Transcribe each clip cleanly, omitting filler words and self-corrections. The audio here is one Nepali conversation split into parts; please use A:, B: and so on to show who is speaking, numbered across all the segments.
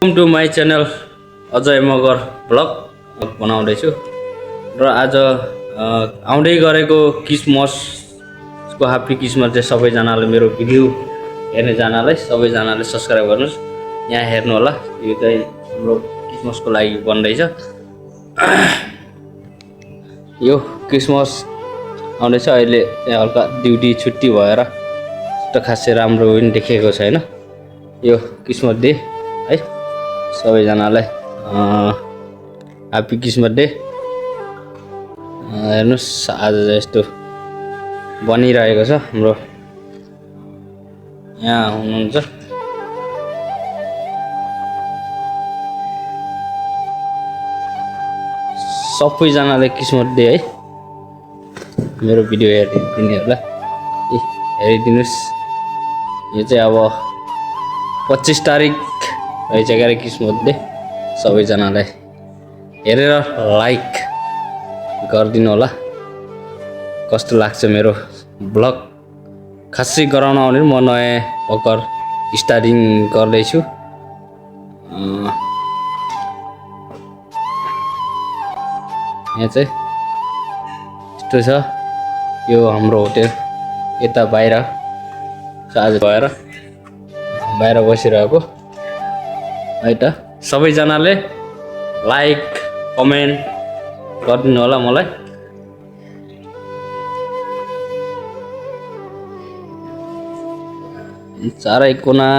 A: Welcome to my channel Ajay Magar blog बनाउँदैछु र आज आउँदै गरेको क्रिसमसको ह्यापी क्रिसमस चाहिँ सबैजनाले मेरो भिडियो हेर्नेजनालाई सबैजनाले सब्स्क्राइब गर्नुहोस्। यहाँ हेर्नु होला, यो चाहिँ हाम्रो क्रिसमसको लागि बन्दैछ। यो क्रिसमस आउँदैछ, अहिले हल्का ड्युटी छुट्टी भएर त खासै राम्रो पनि देखेको छैन। यो क्रिसमस डे है, सबैजनालाई ह्यापी क्रिसमस डे। हेर्नुहोस् आज यस्तो बनिरहेको छ। हाम्रो यहाँ हुनुहुन्छ सबैजनाले क्रिसमस डे है, मेरो भिडियो हेरिदिनेहरूलाई हेरिदिनुहोस्। यो चाहिँ अब 25 तारिक रहेछ क्या क्रिसमस डे। सबैजनालाई हेरेर लाइक गरिदिनु होला। कस्तो लाग्छ मेरो ब्लग, खासै गराउन आउने, म नयाँ भर्खर स्टार्टिङ गर्दैछु। यहाँ चाहिँ यस्तो छ, यो हाम्रो होटेल यता बाहिर आज भएर बाहिर बसिरहेको है त। सबैजनाले लाइक कमेन्ट गरिदिनु होला मलाई। चारै कुना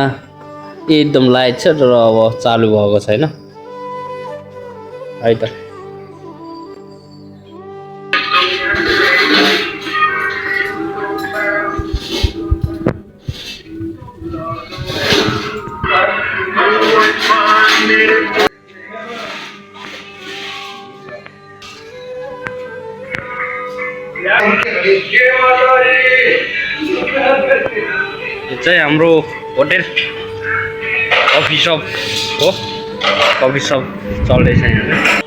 A: एकदम लाइट छ तर अब चालु भएको छैन है त। यो चाहिँ हाम्रो होटेल कफी सप हो, कफी सप चल्दैछ यहाँ।